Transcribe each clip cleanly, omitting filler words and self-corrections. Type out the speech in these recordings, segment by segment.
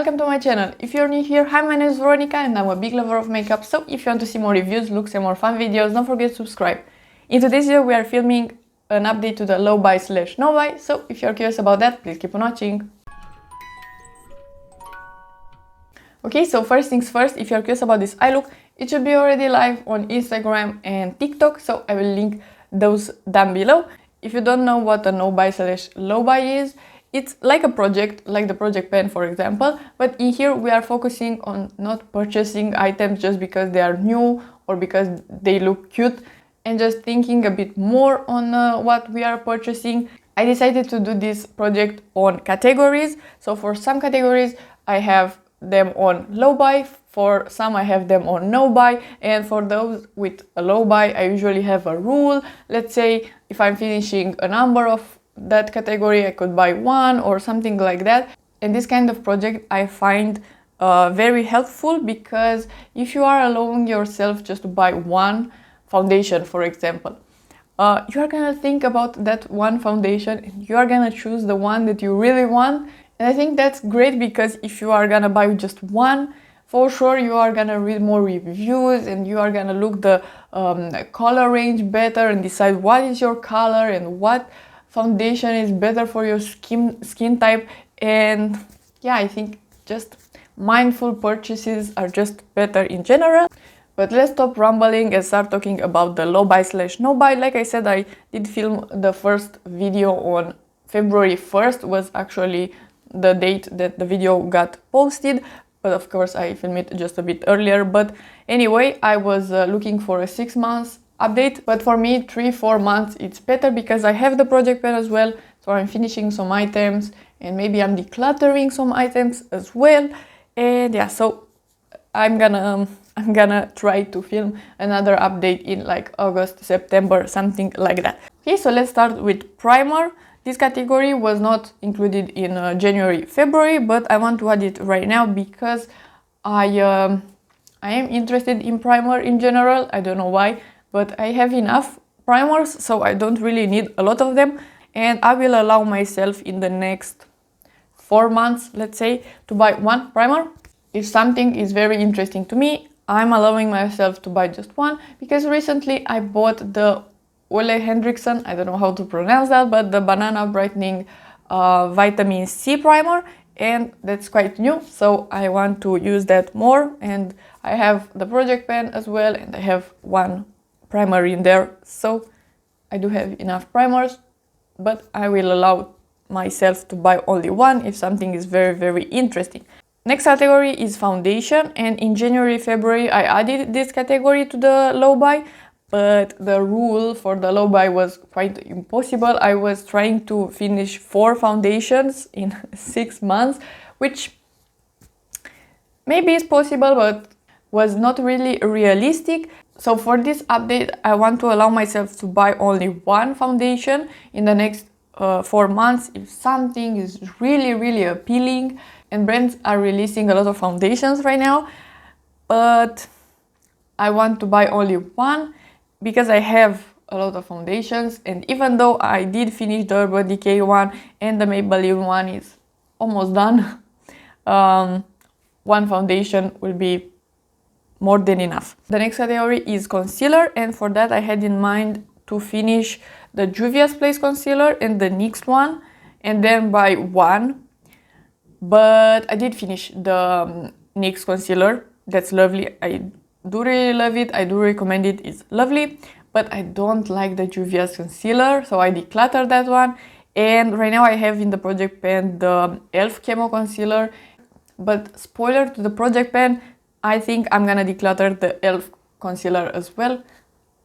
welcome to my channel. If you're new here, hi, my name is Veronica and I'm a big lover of makeup, so if you want to see more reviews, looks and more fun videos, don't forget to subscribe. In today's video we are filming an update to the low buy / no buy, so if you're curious about that, please keep on watching. Okay, so first things first, if you're curious about this eye look, it should be already live on Instagram and TikTok, so I will link those down below. If you don't know what a no buy / low buy is, it's like a project, like the project pen for example, but in here we are focusing on not purchasing items just because they are new or because they look cute, and just thinking a bit more on what we are purchasing. I decided to do this project on categories, so for some categories I have them on low buy, for some I have them on no buy, and for those with a low buy I usually have a rule. Let's say if I'm finishing a number of that category, I could buy one or something like that. And this kind of project I find very helpful, because if you are allowing yourself just to buy one foundation, for example, you are gonna think about that one foundation and you are gonna choose the one that you really want. And I think that's great, because if you are gonna buy just one, for sure you are gonna read more reviews and you are gonna look the color range better and decide what is your color and what foundation is better for your skin type. And yeah, I think just mindful purchases are just better in general. But let's stop rambling and start talking about the low buy / no buy. Like I said, I did film the first video on February 1st, was actually the date that the video got posted, but of course I filmed it just a bit earlier. But anyway, I was looking for a 6 months update, but for me 3-4 months it's better, because I have the project pen as well, so I'm finishing some items and maybe I'm decluttering some items as well. And yeah, so I'm gonna try to film another update in like August, September, something like that. Okay, so let's start with primer. This category was not included in January, February, but I want to add it right now because I am interested in primer in general. I don't know why, but I have enough primers, so I don't really need a lot of them. And I will allow myself in the next 4 months, let's say, to buy one primer. If something is very interesting to me, I'm allowing myself to buy just one, because recently I bought the Ole Henriksen, I don't know how to pronounce that, but the Banana Brightening Vitamin C primer, and that's quite new, so I want to use that more. And I have the project pen as well, and I have one primer in there, so I do have enough primers, but I will allow myself to buy only one if something is very interesting. Next category is foundation, and in January, February I added this category to the low buy, but the rule for the low buy was quite impossible. I was trying to finish 4 foundations in 6 months, which maybe is possible, but was not really realistic. So for this update, I want to allow myself to buy only one foundation in the next 4 months if something is really appealing. And brands are releasing a lot of foundations right now, but I want to buy only one, because I have a lot of foundations, and even though I did finish the Urban Decay one and the Maybelline one is almost done, one foundation will be more than enough. The next category is concealer, and for that I had in mind to finish the Juvia's Place concealer and the NYX one, and then buy one. But I did finish the NYX concealer. That's lovely. I do really love it. I do recommend it. It's lovely. But I don't like the Juvia's concealer, so I decluttered that one. And right now I have in the project pen the e.l.f. Camo concealer. But spoiler to the project pen, I think I'm gonna declutter the e.l.f. concealer as well.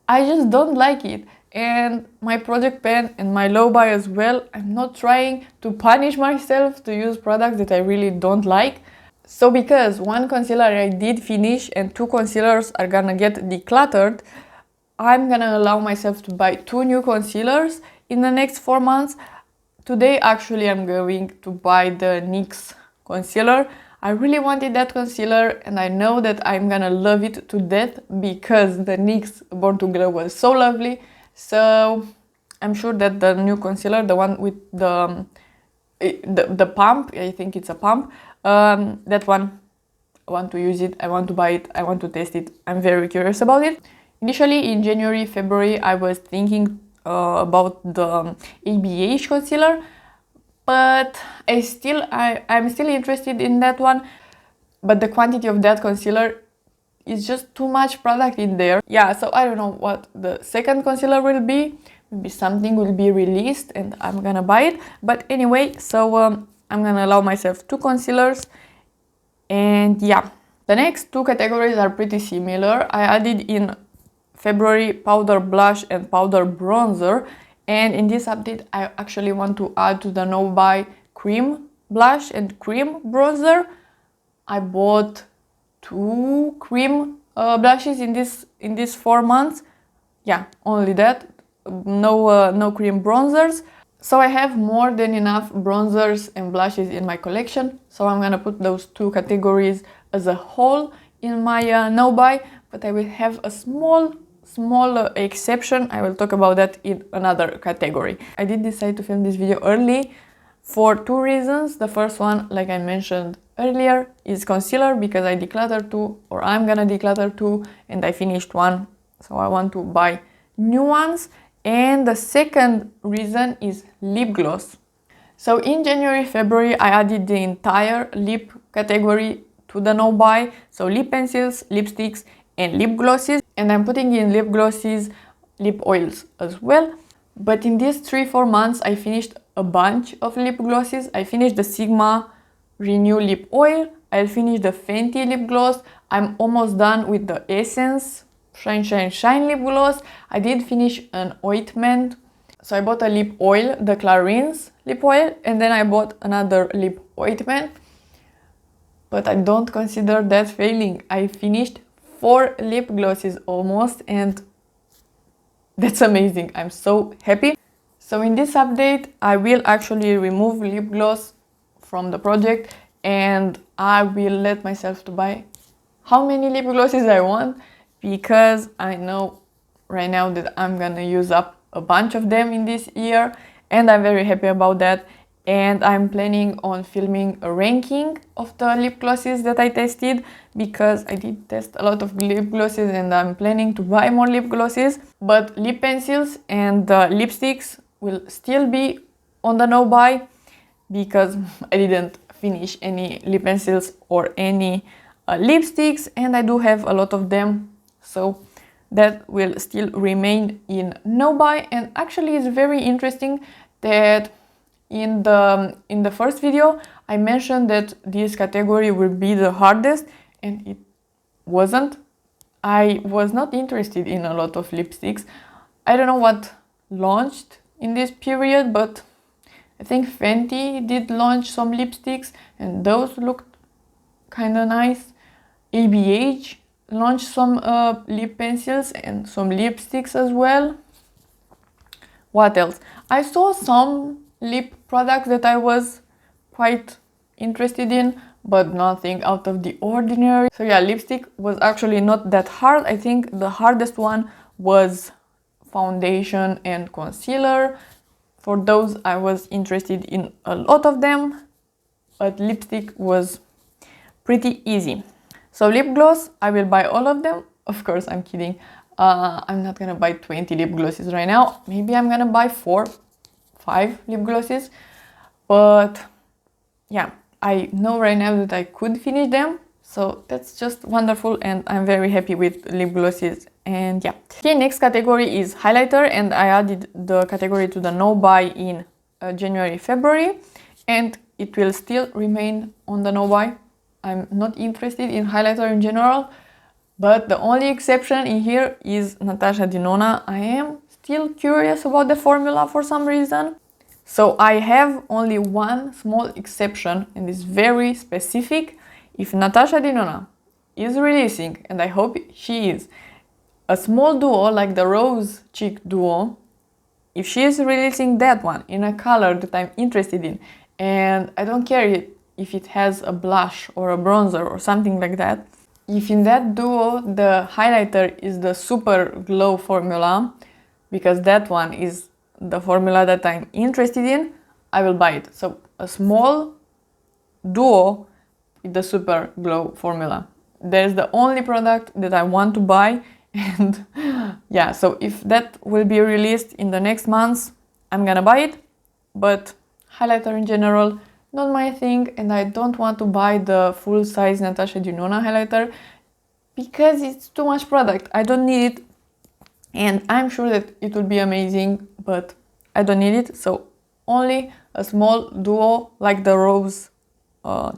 I just don't like it. And my project pen and my low buy as well, I'm not trying to punish myself to use products that I really don't like. So because one concealer I did finish and 2 concealers are gonna get decluttered, I'm gonna allow myself to buy 2 new concealers in the next 4 months. Today actually I'm going to buy the NYX concealer. I really wanted that concealer, and I know that I'm gonna love it to death because the NYX Born to Glow was so lovely. So I'm sure that the new concealer, the one with the pump, I think it's a pump, That one, I want to use it, I want to buy it, I want to test it. I'm very curious about it. Initially in January, February, I was thinking about the beige concealer, but I'm still interested in that one. But the quantity of that concealer is just too much product in there. Yeah, so I don't know what the second concealer will be. Maybe something will be released and I'm gonna buy it. But anyway, so I'm gonna allow myself 2 concealers. And yeah, the next 2 categories are pretty similar. I added in February powder blush and powder bronzer. And in this update, I actually want to add to the No Buy cream blush and cream bronzer. I bought 2 cream blushes in this 4 months. Yeah, only that. No cream bronzers. So I have more than enough bronzers and blushes in my collection. So I'm gonna put those 2 categories as a whole in my No Buy. But I will have a small exception. I will talk about that in another category. I did decide to film this video early for 2 reasons. The first one, like I mentioned earlier, is concealer, because I decluttered 2, or I'm gonna declutter 2, and I finished 1, so I want to buy new ones. And the second reason is lip gloss. So in January, February, I added the entire lip category to the No Buy, so lip pencils, lipsticks, and lip glosses. And I'm putting in lip glosses, lip oils as well. But in these 3-4 months, I finished a bunch of lip glosses. I finished the Sigma Renew Lip Oil. I'll finish the Fenty lip gloss. I'm almost done with the Essence Shine Shine Shine lip gloss. I did finish an ointment. So I bought a lip oil, the Clarins lip oil, and then I bought another lip ointment. But I don't consider that failing. I finished 4 lip glosses almost, and that's amazing. I'm so happy. So in this update, I will actually remove lip gloss from the project, and I will let myself to buy how many lip glosses I want, because I know right now that I'm gonna use up a bunch of them in this year, and I'm very happy about that. And I'm planning on filming a ranking of the lip glosses that I tested, because I did test a lot of lip glosses and I'm planning to buy more lip glosses. But lip pencils and lipsticks will still be on the No Buy, because I didn't finish any lip pencils or any lipsticks, and I do have a lot of them, so that will still remain in No Buy. And actually it's very interesting that in the first video I mentioned that this category will be the hardest, and it wasn't. I was not interested in a lot of lipsticks. I don't know what launched in this period, but I think Fenty did launch some lipsticks and those looked kind of nice. ABH launched some lip pencils and some lipsticks as well. What else? I saw some lip products that I was quite interested in, but nothing out of the ordinary. So yeah, lipstick was actually not that hard. I think the hardest one was foundation and concealer. For those, I was interested in a lot of them, but lipstick was pretty easy. So lip gloss, I will buy all of them. Of course, I'm kidding. I'm not gonna buy 20 lip glosses right now. Maybe I'm gonna buy 4, 5 lip glosses. But yeah, I know right now that I could finish them. So that's just wonderful, and I'm very happy with lip glosses. And yeah. Okay, next category is highlighter, and I added the category to the No Buy in January, February, and it will still remain on the No Buy. I'm not interested in highlighter in general, but the only exception in here is Natasha Denona. I am still curious about the formula for some reason. So I have only one small exception, and it's very specific. If Natasha Denona is releasing, and I hope she is, a small duo like the Rose Cheek duo, if she is releasing that one in a color that I'm interested in, and I don't care if it has a blush or a bronzer or something like that, if in that duo the highlighter is the Super Glow formula, because that one is the formula that I'm interested in, I will buy it. So a small duo with the Super Glow formula. There's the only product that I want to buy, and yeah, so if that will be released in the next months, I'm gonna buy it. But highlighter in general, not my thing, and I don't want to buy the full size Natasha Denona highlighter because it's too much product. I don't need it, and I'm sure that it will be amazing, but I don't need it. So only a small duo like the Rose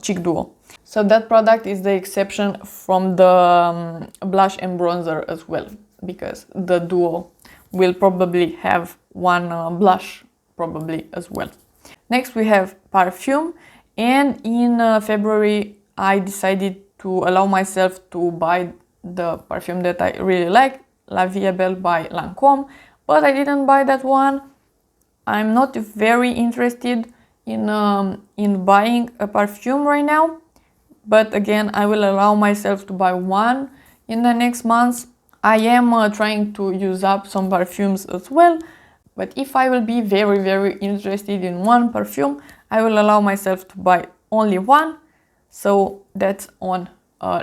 Cheek Duo. So that product is the exception from the blush and bronzer as well, because the duo will probably have one blush probably as well. Next we have perfume, and in February I decided to allow myself to buy the perfume that I really like, La Vieve by Lancome, but I didn't buy that one. I'm not very interested in buying a perfume right now, but again, I will allow myself to buy one in the next months. I am trying to use up some perfumes as well, but if I will be very interested in one perfume, I will allow myself to buy only one. So that's on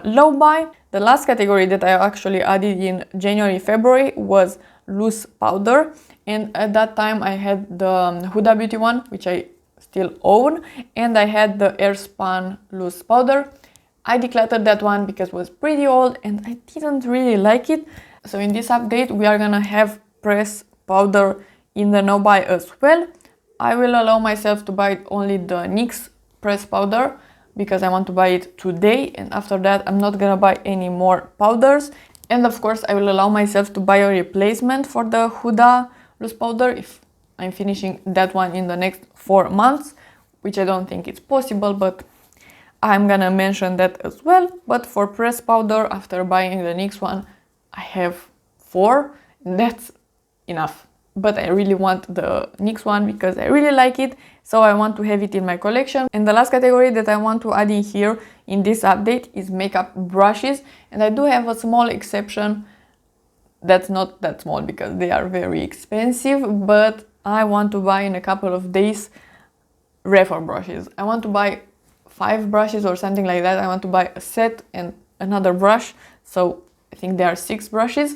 low buy. The last category that I actually added in January, February was loose powder, and at that time I had the Huda Beauty one, which I still own, and I had the Airspun loose powder. I decluttered that one because it was pretty old and I didn't really like it. So in this update we are gonna have press powder in the no buy as well. I will allow myself to buy only the NYX press powder because I want to buy it today, and after that I'm not gonna buy any more powders. And of course I will allow myself to buy a replacement for the Huda loose powder if I'm finishing that one in the next 4 months, which I don't think it's possible, but I'm gonna mention that as well. But for press powder, after buying the NYX one, I have 4, and that's enough. But I really want the NYX one because I really like it, so I want to have it in my collection. And the last category that I want to add in here in this update is makeup brushes, and I do have a small exception that's not that small because they are very expensive, but I want to buy in a couple of days refer brushes. I want to buy 5 brushes or something like that. I want to buy a set and another brush, so I think there are 6 brushes.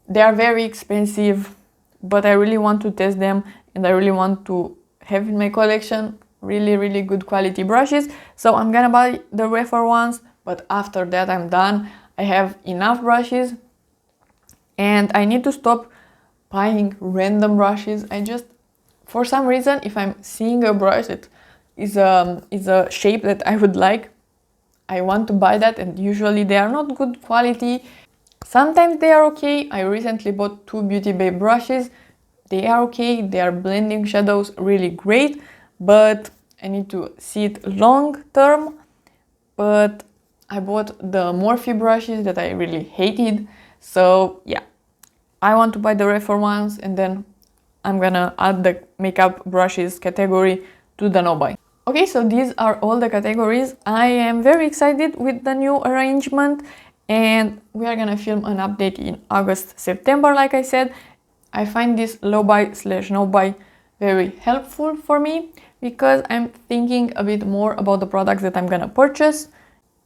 They are very expensive, but I really want to test them and I really want to have in my collection really good quality brushes. So I'm gonna buy the refer ones, but after that I'm done. I have enough brushes and I need to stop buying random brushes. I just, for some reason, if I'm seeing a brush that is a shape that I would like, I want to buy that, and usually they are not good quality. Sometimes they are okay. I recently bought 2 Beauty Bay brushes. They are okay, they are blending shadows really great, but I need to see it long term. But I bought the Morphe brushes that I really hated, so yeah, I want to buy the refer ones, and then I'm gonna add the makeup brushes category to the no buy. Okay, so these are all the categories. I am very excited with the new arrangement, and we are gonna film an update in August, September, like I said. I find this low buy / no buy very helpful for me because I'm thinking a bit more about the products that I'm gonna purchase.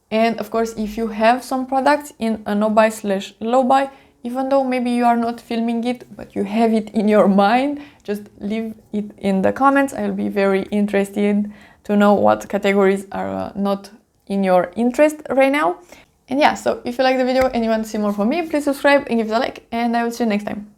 And of course, if you have some products in a no buy / low buy, even though maybe you are not filming it, but you have it in your mind, just leave it in the comments. I'll be very interested to know what categories are not in your interest right now. And yeah, so if you like the video and you want to see more from me, please subscribe and give it a like, and I will see you next time.